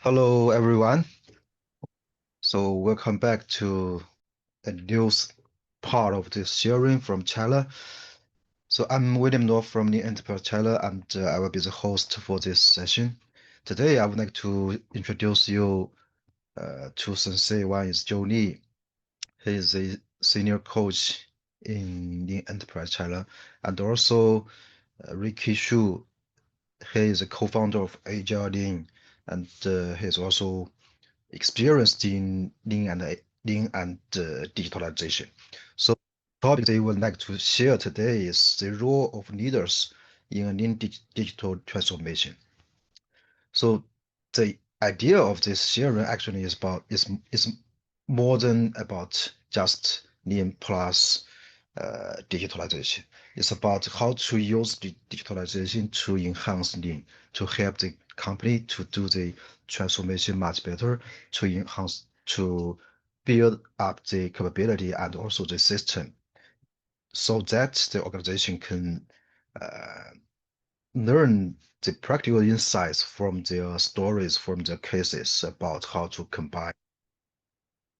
Hello, everyone. So welcome back to a news part of this sharing from China. So I'm William North from the Enterprise China, and I will be the host for this session. Today, I would like to introduce you to Sensei. One is Joe Lee. He is a senior coach in the Enterprise China, and also Ricky Shu. He is a co-founder of Agile Lean, and he is also experienced in lean and digitalization. So the topic they would like to share today is the role of leaders in a lean digital transformation. So the idea of this sharing actually is more than about just lean plus digitalization. It's about how to use the digitalization to enhance lean, to help the company to do the transformation much better, to build up the capability and also the system so that the organization can uh, learn the practical insights from their stories, from their cases about how to combine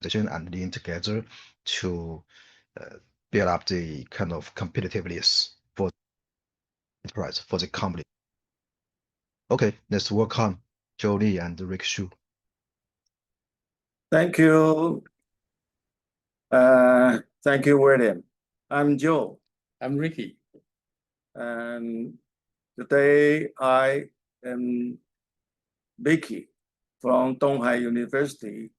vision and lean together to uh, build up the kind of competitiveness for enterprise, for the company. Okay, let's welcome Jolie and Rick Shu. Thank you. Thank you, William. I'm Joe. I'm Ricky. And today I am Vicky from Donghai University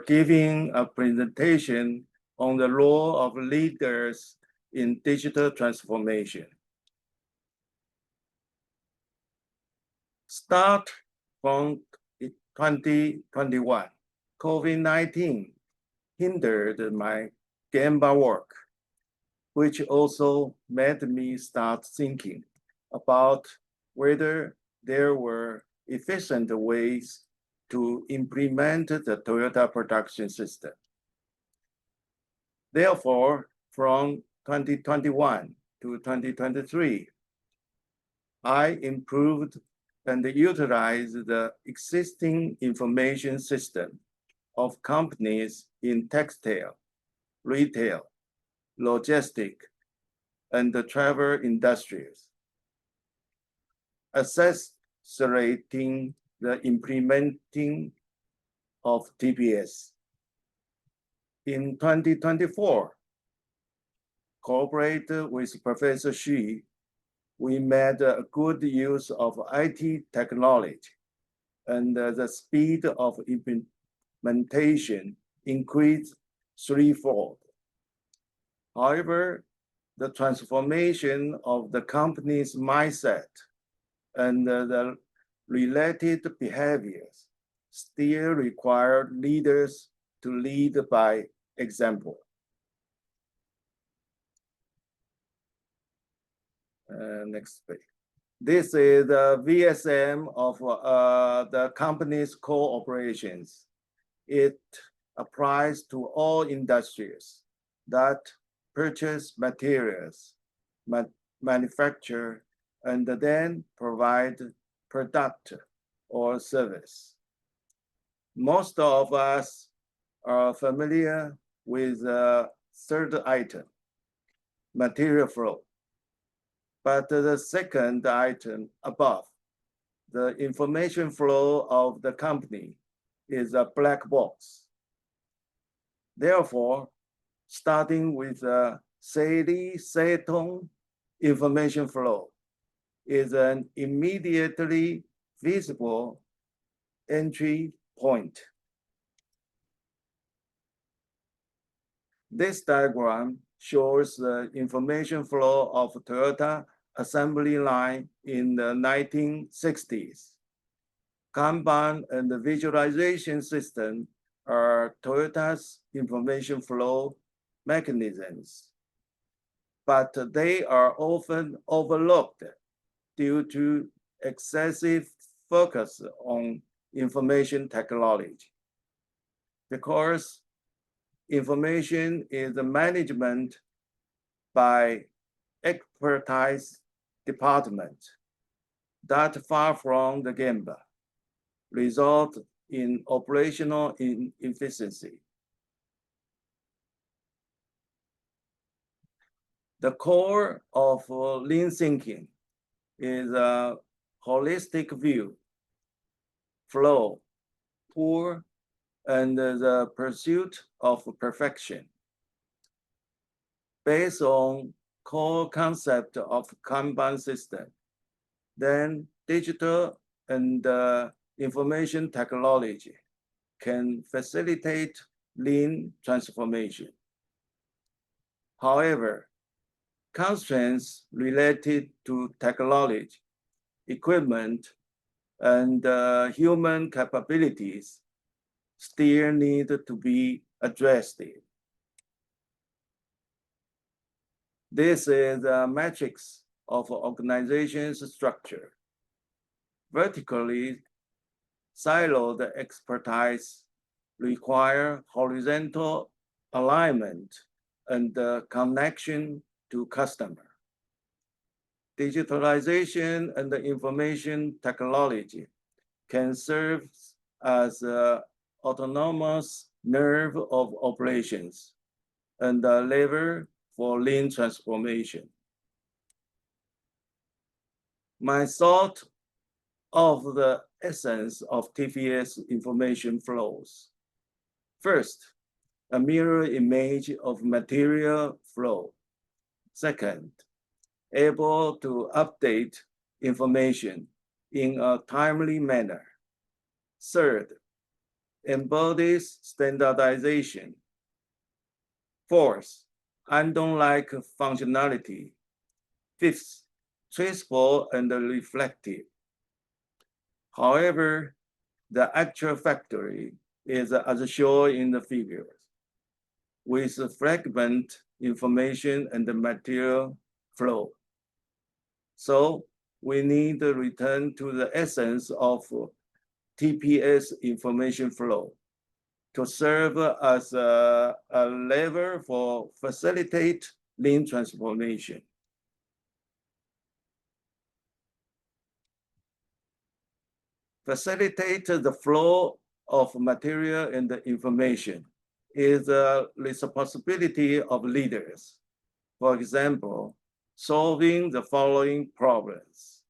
giving a presentation on the role of leaders in digital transformation. Start from 2021, COVID-19 hindered my Gemba work, which also made me start thinking about whether there were efficient ways to implement the Toyota production system. Therefore, from 2021 to 2023, I improved and utilized the existing information system of companies in textile, retail, logistic, and the travel industries, accelerating the implementing of TPS. In 2024, cooperated with Professor Xu, we made a good use of IT technology, and the speed of implementation increased threefold. However, the transformation of the company's mindset and the related behaviors still require leaders to lead by example. Next page. This is the VSM of the company's core operations. It applies to all industries that purchase materials, manufacture, and then provide product or service. Most of us are familiar with the third item, material flow. But the second item above, the information flow of the company, is a black box. Therefore, starting with the Seitong information flow is an immediately visible entry point. This diagram shows the information flow of Toyota assembly line in the 1960s. Kanban and the visualization system are Toyota's information flow mechanisms, but they are often overlooked due to excessive focus on information technology. Because information is management by expertise department that far from the Gemba. result in operational inefficiency. The core of lean thinking is a holistic view, flow, pour, and the pursuit of perfection. Based on core concept of Kanban system, then digital and information technology can facilitate lean transformation. However, constraints related to technology, equipment, and human capabilities still need to be addressed. This is a matrix of organization's structure. Vertically siloed expertise require horizontal alignment and connection to customer. Digitalization and the information technology can serve as an autonomous nerve of operations and a lever for lean transformation. My thought of the essence of TPS information flows. First, a mirror image of material flow. Second, able to update information in a timely manner. Third, embodies standardization. Fourth, unknown-like functionality. Fifth, traceable and reflective. However, the actual factory is as shown in the figures, with fragment information and the material flow. So we need to return to the essence of TPS information flow to serve as a lever for facilitate lean transformation. Facilitate the flow of material and the information is the responsibility of leaders. For example, solving the following problems.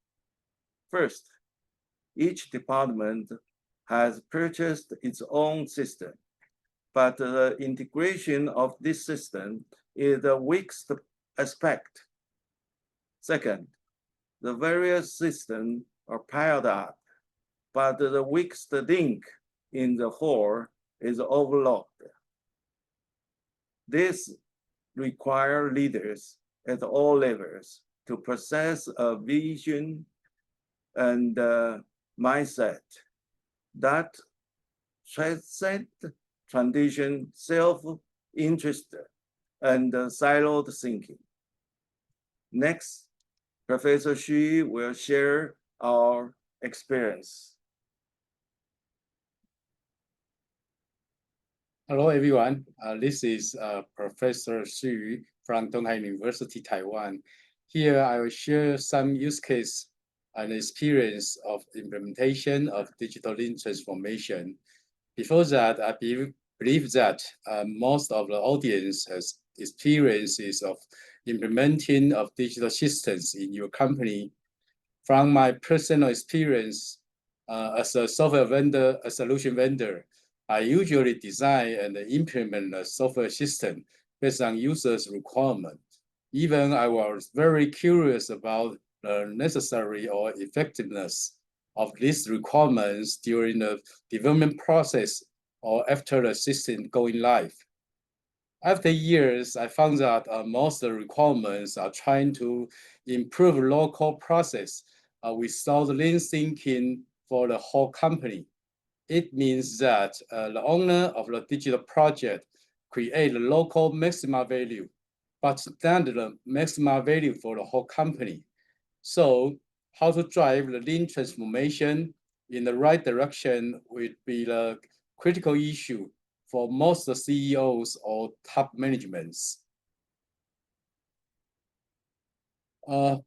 First, each department has purchased its own system, but the integration of this system is the weakest aspect. Second, the various systems are piled up, but the weakest link in the whole is overlooked. This requires leaders at all levels to possess a vision and mindset that transcend tradition, self-interest, and siloed thinking. Next, Professor Xu will share our experience. Hello, everyone. This is Professor Xu from Donghai University, Taiwan. Here, I will share some use case and experience of implementation of digital lean transformation. Before that, I believe that most of the audience has experiences of implementing of digital systems in your company. From my personal experience as a software vendor, a solution vendor, I usually design and implement a software system based on users' requirements. Even I was very curious about the necessary or effectiveness of these requirements during the development process or after the system going live. After years, I found that most of the requirements are trying to improve local process without lean thinking for the whole company. It means that the owner of the digital project create the local maximum value, but not the maximum value for the whole company. So how to drive the lean transformation in the right direction would be the critical issue for most CEOs or top managements.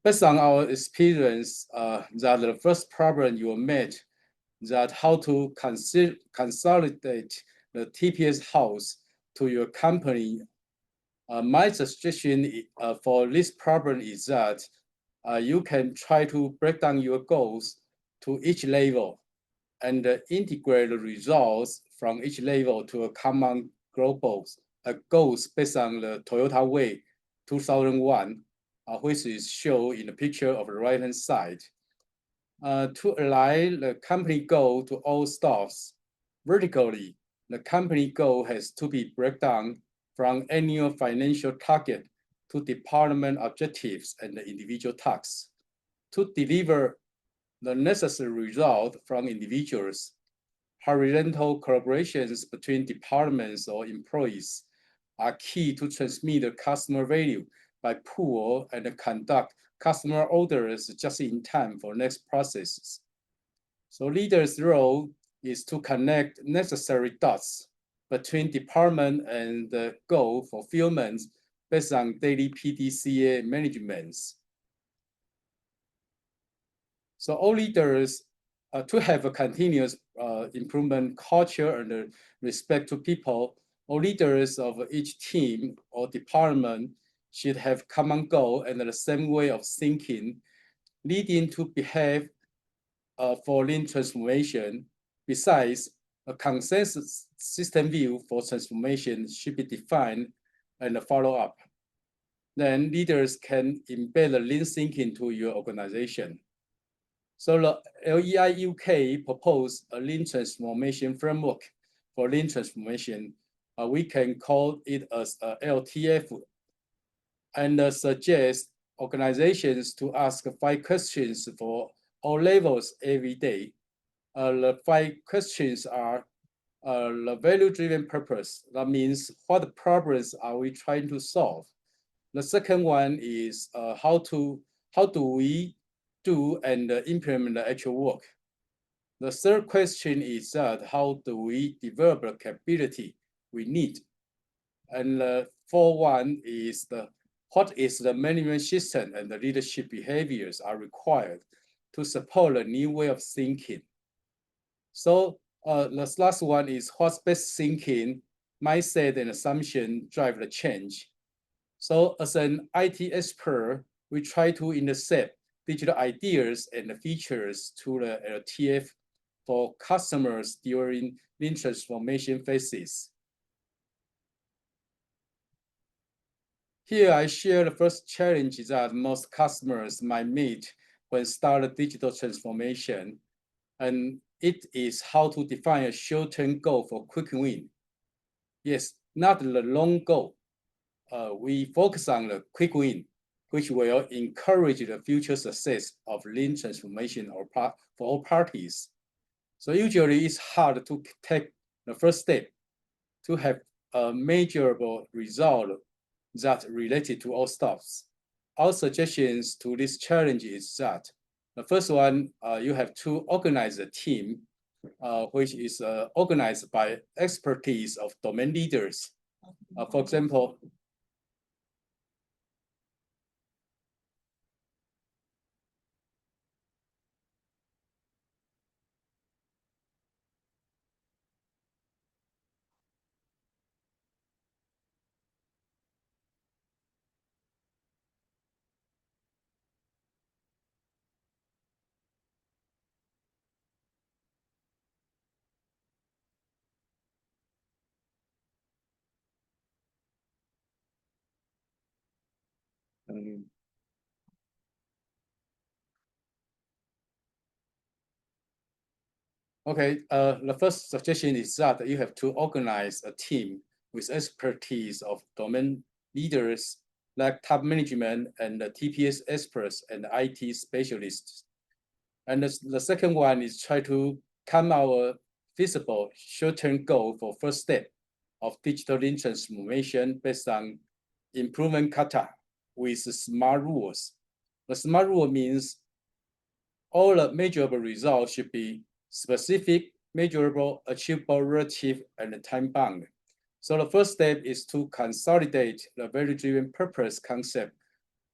Based on our experience, that the first problem you will meet that how to consolidate the TPS house to your company. My suggestion for this problem is that you can try to break down your goals to each level and integrate the results from each level to a common global goals based on the Toyota Way 2001, which is shown in the picture of the right-hand side. To align the company goal to all staffs vertically, the company goal has to be breakdown from annual financial target to department objectives and the individual tasks. To deliver the necessary result from individuals, horizontal collaborations between departments or employees are key to transmit the customer value by pool and conduct customer orders just in time for next processes. So leader's role is to connect necessary dots between department and the goal fulfillment based on daily PDCA management. So all leaders to have a continuous improvement culture and respect to people, all leaders of each team or department should have common goal and the same way of thinking, leading to behave for lean transformation. Besides, a consensus system view for transformation should be defined and follow up. Then leaders can embed the lean thinking to your organization. So the LEI UK proposed a lean transformation framework for lean transformation. We can call it as LTF, and suggest organizations to ask 5 questions for all levels every day. The 5 questions are the value-driven purpose. That means what problems are we trying to solve? The second one is how do we do and implement the actual work? The third question is that how do we develop the capability we need? And the fourth one is what is the management system and the leadership behaviors are required to support a new way of thinking. So the last one is what's best thinking, mindset and assumption drive the change. So as an IT expert, we try to intercept digital ideas and features to the LTF for customers during lean transformation phases. Here I share the first challenge that most customers might meet when start digital transformation, and it is how to define a short-term goal for quick win. Yes, not the long goal. We focus on the quick win, which will encourage the future success of lean transformation for all parties. So usually it's hard to take the first step to have a measurable result that related to all staffs. Our suggestions to this challenge is that the first one, you have to organize a team, which is organized by expertise of domain leaders. For example, okay, the first suggestion is that you have to organize a team with expertise of domain leaders like top management and the TPS experts and IT specialists. And the second one is try to come our feasible short-term goal for first step of digital lean transformation based on improvement kata with smart rules. The smart rule means all the measurable results should be specific, measurable, achievable, relative, and time-bound. So the first step is to consolidate the value-driven purpose concept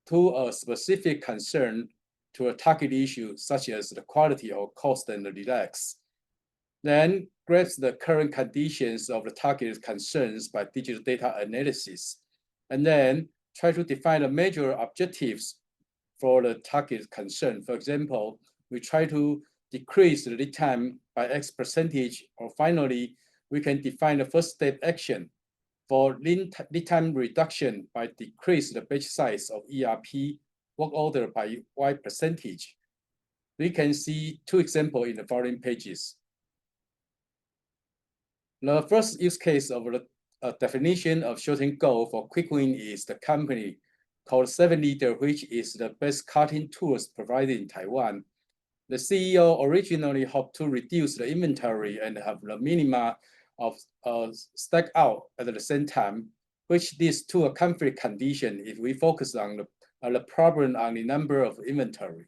to a specific concern to a target issue such as the quality or cost and the relax. then grasp the current conditions of the target concerns by digital data analysis, and then try to define the major objectives for the target concern. For example, we try to decrease the lead time by X percentage, or finally, we can define the first step action for lead time reduction by decrease the batch size of ERP work order by Y percentage. We can see two examples in the following pages. The first use case of the definition of short-term goal for quick win is the company called 7-Liter, which is the best cutting tools provided in Taiwan. The CEO originally hoped to reduce the inventory and have the minima of stack out at the same time, which leads to a conflict condition if we focus on the problem on the number of inventory.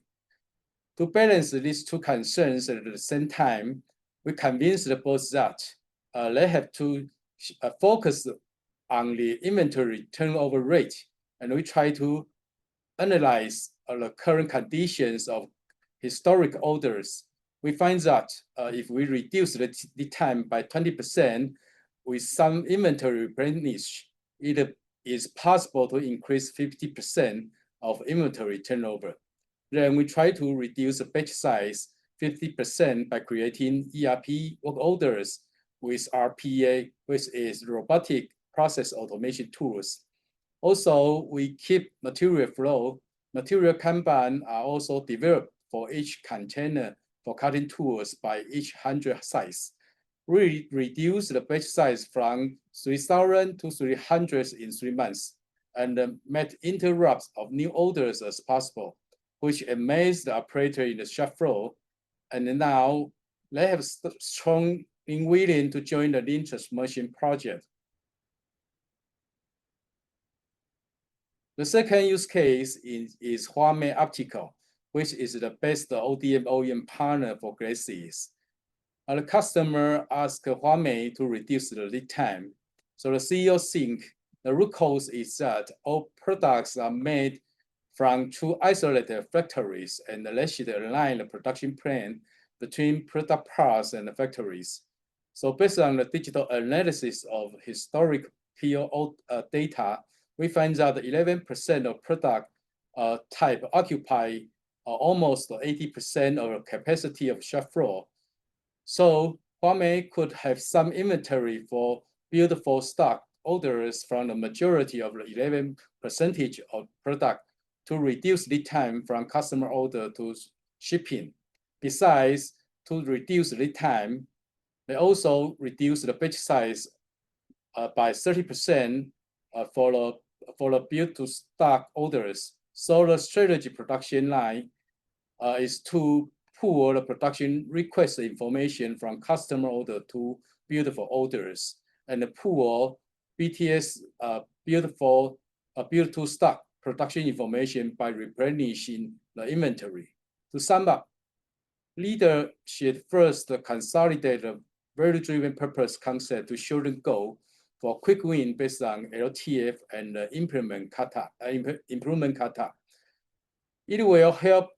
To balance these two concerns at the same time, we convinced the boss that they have to focus on the inventory turnover rate, and we try to analyze the current conditions of historic orders. We find that if we reduce the time by 20% with some inventory replenish, it is possible to increase 50% of inventory turnover. Then we try to reduce the batch size 50% by creating ERP work orders with RPA, which is robotic process automation tools. Also, we keep material flow. Material Kanban are also developed for each container for cutting tools by each 100 size. We reduce the batch size from 3,000 to 300 in 3 months and met interrupts of new orders as possible, which amazed the operator in the shop floor. And now they have strong in willing to join the lean transformation project. The second use case is Huamei Optical, which is the best ODM OEM partner for glasses. The customer asked Huamei to reduce the lead time. So the CEO think the root cause is that all products are made from two isolated factories, and they should align the production plan between product parts and the factories. So based on the digital analysis of historic PO data, we find that 11% of product type occupy almost 80% of the capacity of shop floor. So Huamei could have some inventory for beautiful stock orders from the majority of the 11% of product to reduce lead time from customer order to shipping. Besides, to reduce lead time, they also reduce the batch size by 30% for the build to stock orders. So the strategy production line is to pool the production request information from customer order to beautiful orders, and pool BTS build to stock production information by replenishing the inventory. To sum up, leader should first consolidate the value-driven purpose concept to shorten goal for quick win based on LTF and improvement kata. It will help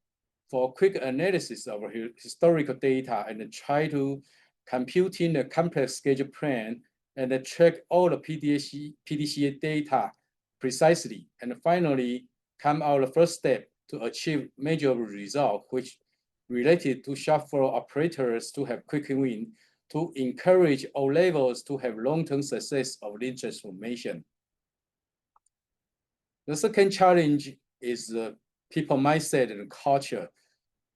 for quick analysis of historical data and try to computing the complex schedule plan and track all the PDCA data precisely, and finally come out the first step to achieve major result, which related to shop floor operators to have quick win, to encourage all levels to have long-term success of lean transformation. The second challenge is the people mindset and culture.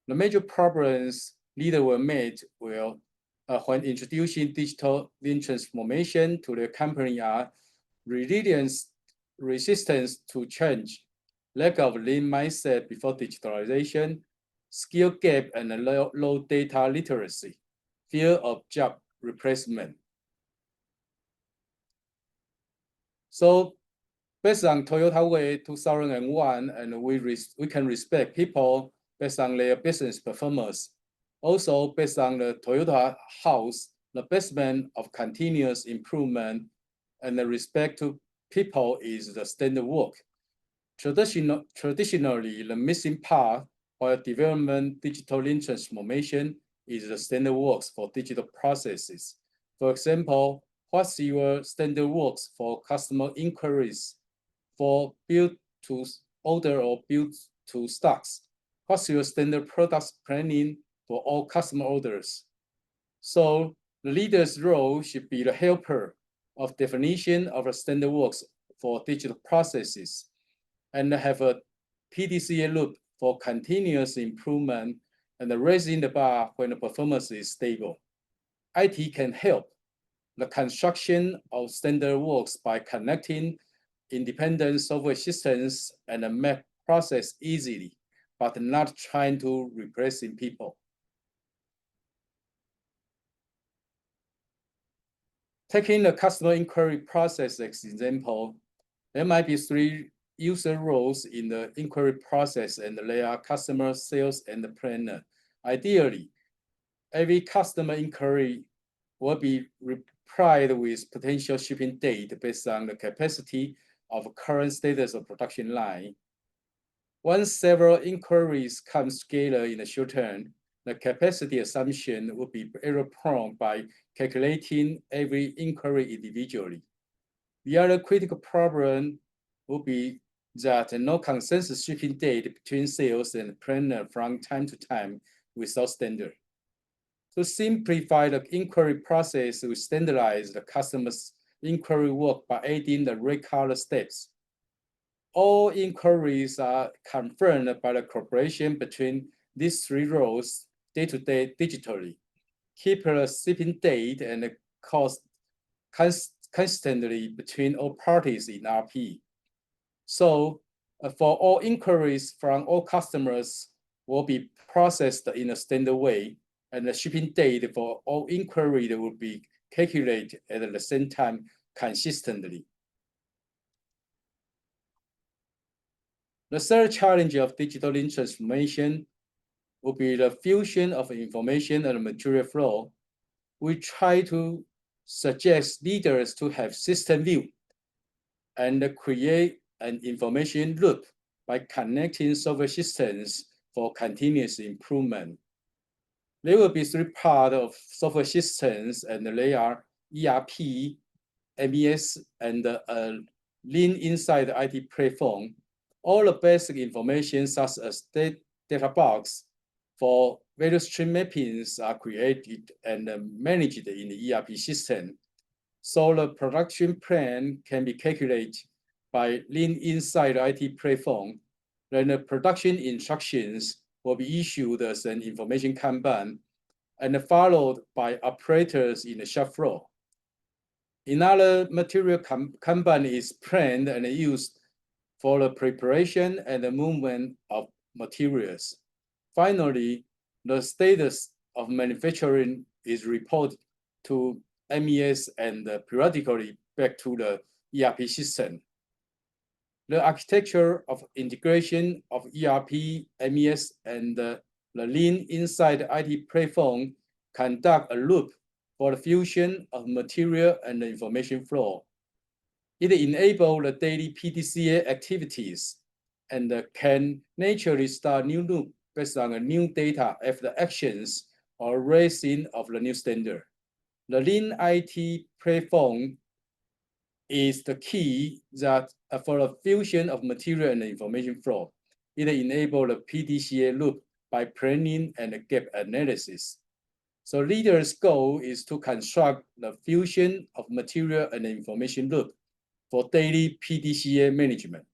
The major problems leaders will meet when introducing digital lean transformation to the company are resistance to change, lack of lean mindset before digitalization, skill gap and low data literacy, fear of job replacement. So based on Toyota Way 2001, and we can respect people based on their business performance. Also based on the Toyota House, the basement of continuous improvement and the respect to people is the standard work. Traditionally, the missing part while development digital lean transformation is the standard works for digital processes. For example, what's your standard works for customer inquiries, for build to order or build to stocks? What's your standard products planning for all customer orders? So the leader's role should be the helper of definition of the standard works for digital processes and have a PDCA loop for continuous improvement and raising the bar when the performance is stable. IT can help the construction of standard works by connecting independent software systems and make process easily, but not trying to replace people. Taking the customer inquiry process as example, there might be 3 user roles in the inquiry process, and they are customer, sales, and the planner. Ideally, every customer inquiry will be replied with potential shipping date based on the capacity of current status of production line. Once several inquiries come together in the short term, the capacity assumption would be error-prone by calculating every inquiry individually. The other critical problem would be that no consensus shipping date between sales and planner from time to time without standard. To simplify the inquiry process, we standardize the customer's inquiry work by adding the red color steps. All inquiries are confirmed by the cooperation between these 3 roles day-to-day digitally. Keep the shipping date and the cost constantly between all parties in RP. So for all inquiries from all customers will be processed in a standard way, and the shipping date for all inquiries will be calculated at the same time consistently. The third challenge of digital lean transformation will be the fusion of information and material flow. We try to suggest leaders to have system view and create an information loop by connecting software systems for continuous improvement. There will be 3 parts of software systems, and they are ERP, MES, and Lean inside the IT platform. All the basic information, such as data box for various stream mappings, are created and managed in the ERP system. So the production plan can be calculated by Lean inside the IT platform. Then the production instructions will be issued as an information Kanban and followed by operators in the shop floor. Another material Kanban is planned and used for the preparation and the movement of materials. Finally, the status of manufacturing is reported to MES and periodically back to the ERP system. The architecture of integration of ERP, MES, and the Lean inside the IT platform conduct a loop for the fusion of material and the information flow. It enables the daily PDCA activities and can naturally start new loop based on a new data after actions or raising of the new standard. The Lean IT platform is the key that for the fusion of material and information flow. It enables the PDCA loop by planning and gap analysis. So leaders' goal is to construct the fusion of material and information loop for daily PDCA management.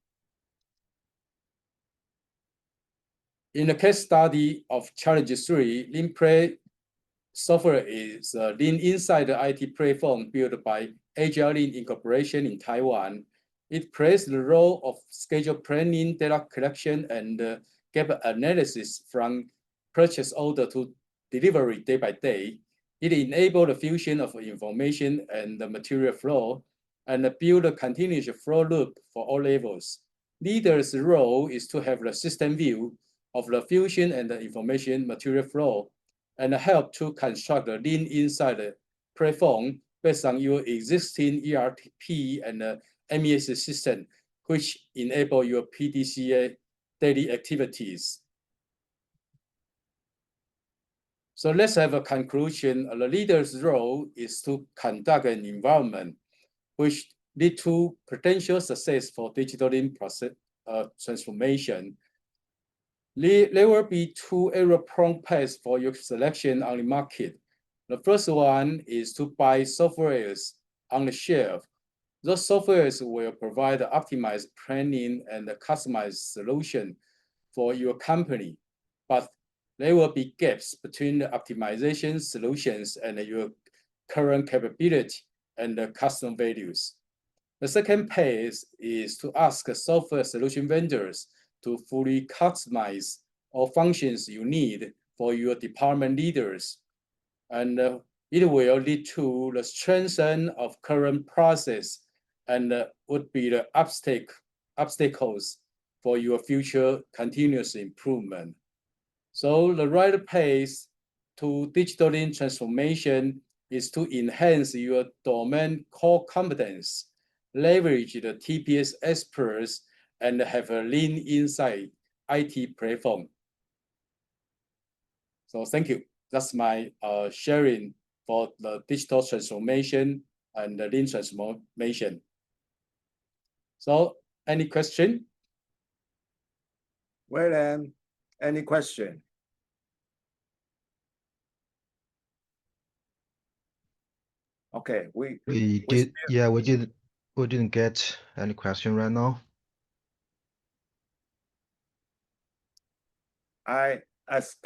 In the case study of challenge 3, LeanPlay software is Lean inside the IT platform built by Agile Lean Incorporation in Taiwan. It plays the role of schedule planning, data collection, and gap analysis from purchase order to delivery day by day. It enables the fusion of information and the material flow and build a continuous flow loop for all levels. Leaders' role is to have the system view of the fusion and the information material flow and help to construct the Lean inside the platform based on your existing ERP and MES system, which enable your PDCA daily activities. So let's have a conclusion. The leader's role is to conduct an environment which lead to potential success for digital process transformation. There will be two error-prone paths for your selection on the market. The first one is to buy softwares on the shelf. Those softwares will provide optimized planning and customized solution for your company, but there will be gaps between the optimization solutions and your current capability and the custom values. The second path is to ask software solution vendors to fully customize all functions you need for your department leaders. And it will lead to the strengthening of current process and would be the obstacles for your future continuous improvement. So the right pace to digital transformation is to enhance your domain core competence, leverage the TPS experts, and have a lean inside IT platform. So thank you. That's my sharing for the digital transformation and the lean transformation. So any question? Well then, any question? Okay, we didn't get any question right now. I ask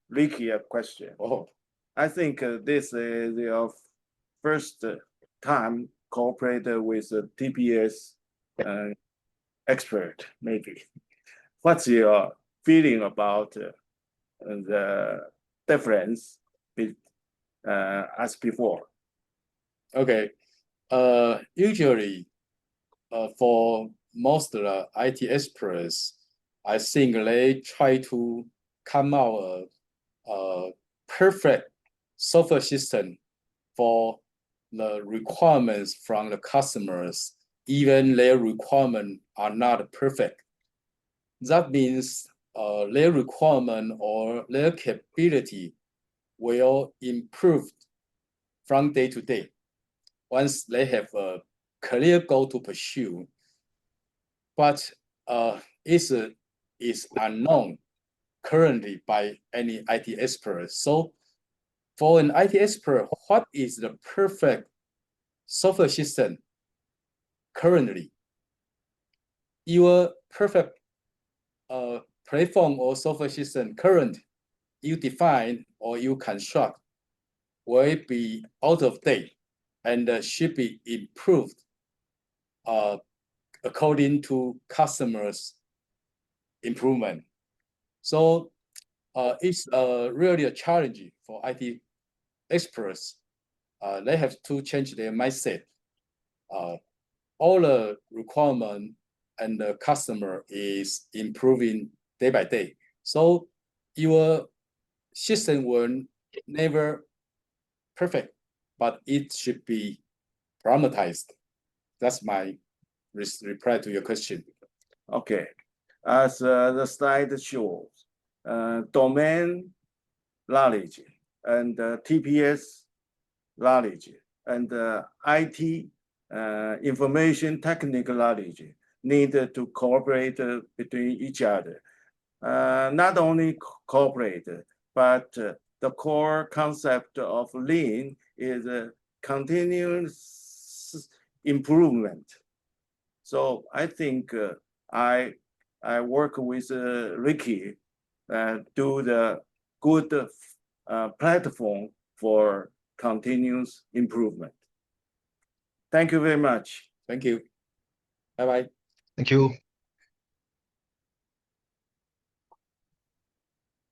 Ricky a question. Oh, I think this is your first time cooperated with a TPS expert, maybe. What's your feeling about the difference as before? okay. Usually, for most of the IT experts, I think they try to come out a perfect software system for the requirements from the customers, even their requirements are not perfect. That means their requirement or their capability will improve from day to day once they have a clear goal to pursue. But is unknown currently by any IT expert. So for an IT expert, what is the perfect software system currently? Your perfect platform or software system current you define or you construct will be out of date and should be improved according to customers' improvement. So it's really a challenge for IT experts. They have to change their mindset. All the requirement and the customer is improving day by day. So your system will never perfect, but it should be parameterized. That's my reply to your question. Okay, as the slide shows, domain knowledge and TPS knowledge and IT information technical knowledge need to cooperate between each other. Not only cooperate, but the core concept of lean is continuous improvement. So I think I work with Ricky do the good platform for continuous improvement. Thank you very much. Thank you. Bye-bye. Thank you.